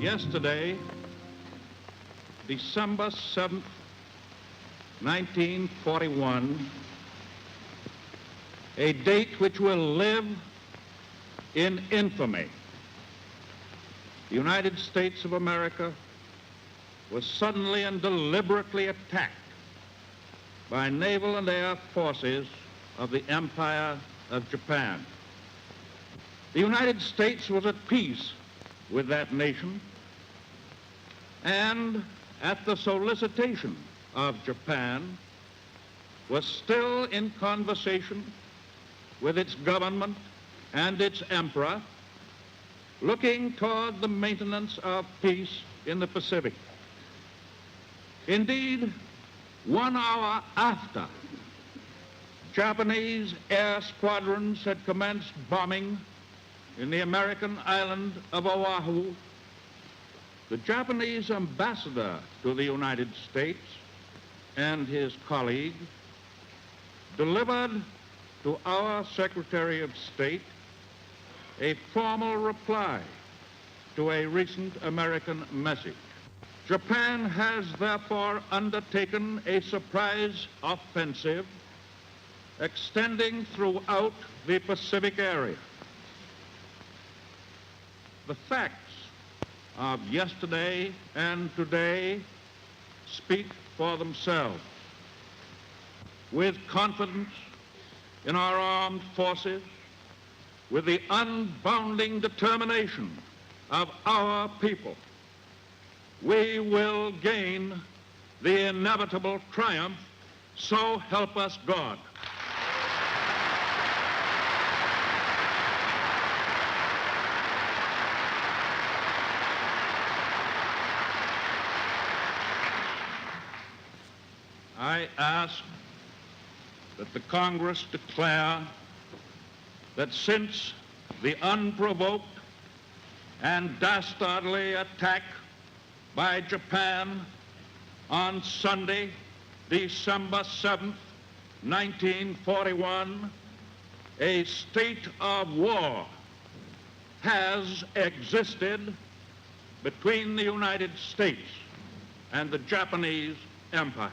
Yesterday, December 7th, 1941, a date which will live in infamy. The United States of America was suddenly and deliberately attacked by naval and air forces of the Empire of Japan. The United States was at peace with that nation, and at the solicitation of Japan, was still in conversation with its government and its emperor, looking toward the maintenance of peace in the Pacific. Indeed, 1 hour after Japanese air squadrons had commenced bombing in the American island of Oahu, the Japanese ambassador to the United States and his colleague delivered to our Secretary of State a formal reply to a recent American message. Japan has therefore undertaken a surprise offensive extending throughout the Pacific area. The facts of yesterday and today speak for themselves. With confidence in our armed forces, with the unbounding determination of our people, we will gain the inevitable triumph, so help us God. I ask that the Congress declare that since the unprovoked and dastardly attack by Japan on Sunday, December 7th, 1941, a state of war has existed between the United States and the Japanese Empire.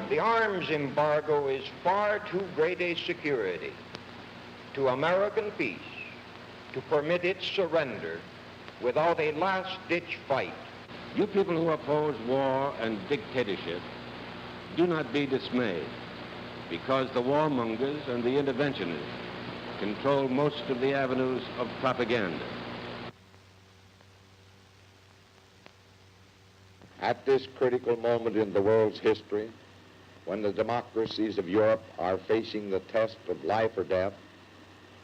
The arms embargo is far too great a security to American peace to permit its surrender without a last-ditch fight. You people who oppose war and dictatorship, do not be dismayed, because the warmongers and the interventionists control most of the avenues of propaganda. At this critical moment in the world's history, when the democracies of Europe are facing the test of life or death,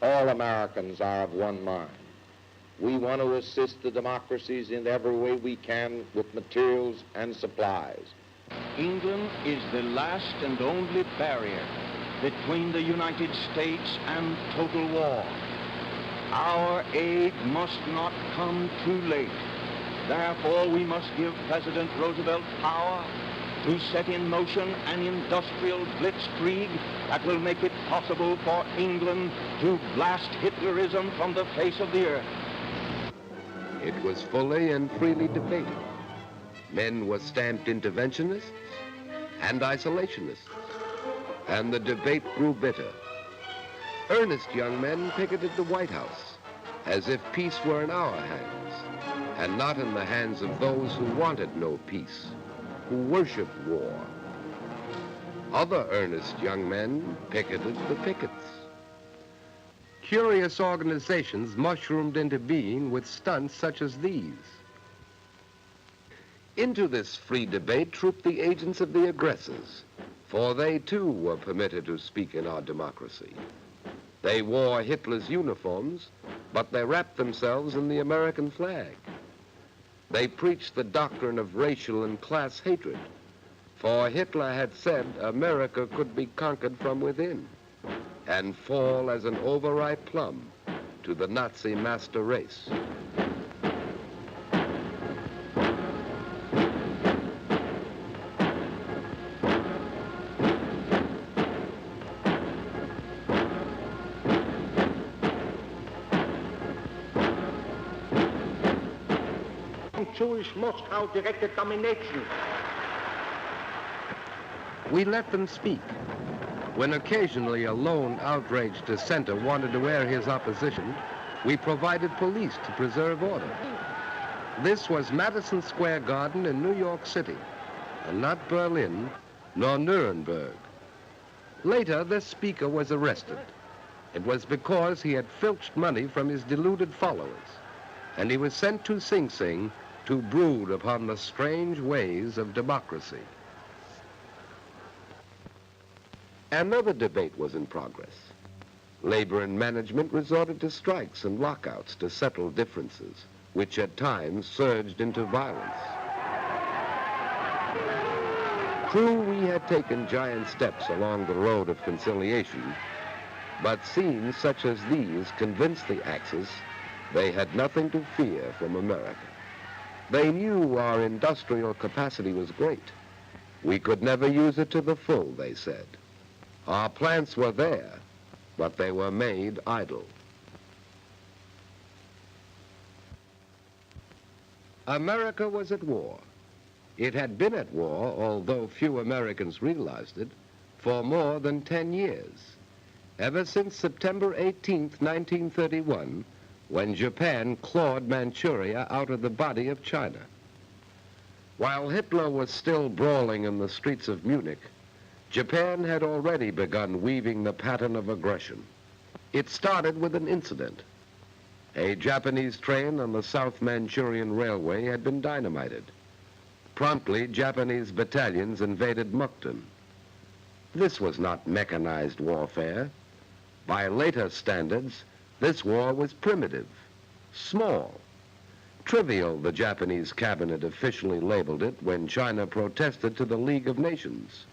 all Americans are of one mind. We want to assist the democracies in every way we can with materials and supplies. England is the last and only barrier between the United States and total war. Our aid must not come too late. Therefore, we must give President Roosevelt power to set in motion an industrial blitzkrieg that will make it possible for England to blast Hitlerism from the face of the earth. It was fully and freely debated. Men were stamped interventionists and isolationists, and the debate grew bitter. Earnest young men picketed the White House as if peace were in our hands and not in the hands of those who wanted no peace, who worshiped war. Other earnest young men picketed the pickets. Curious organizations mushroomed into being with stunts such as these. Into this free debate trooped the agents of the aggressors, for they too were permitted to speak in our democracy. They wore Hitler's uniforms, but they wrapped themselves in the American flag. They preached the doctrine of racial and class hatred, For Hitler had said America could be conquered from within and fall as an overripe plum to the Nazi master race. Jewish Moscow directed domination. We let them speak. When occasionally a lone outraged dissenter wanted to air his opposition, we provided police to preserve order. This was Madison Square Garden in New York City, and not Berlin nor Nuremberg. Later, this speaker was arrested. It was because he had filched money from his deluded followers, and he was sent to Sing Sing to brood upon the strange ways of democracy. Another debate was in progress. Labor and management resorted to strikes and lockouts to settle differences, which at times surged into violence. True, we had taken giant steps along the road of conciliation, but scenes such as these convinced the Axis they had nothing to fear from America. They knew our industrial capacity was great. We could never use it to the full, they said. Our plants were there, but they were made idle. America was at war. It had been at war, although few Americans realized it, for more than 10 years. Ever since September 18th, 1931, when Japan clawed Manchuria out of the body of China. While Hitler was still brawling in the streets of Munich, Japan had already begun weaving the pattern of aggression. It started with an incident. A Japanese train on the South Manchurian Railway had been dynamited. Promptly, Japanese battalions invaded Mukden. This was not mechanized warfare. By later standards, this war was primitive, small, trivial, the Japanese cabinet officially labeled it when China protested to the League of Nations.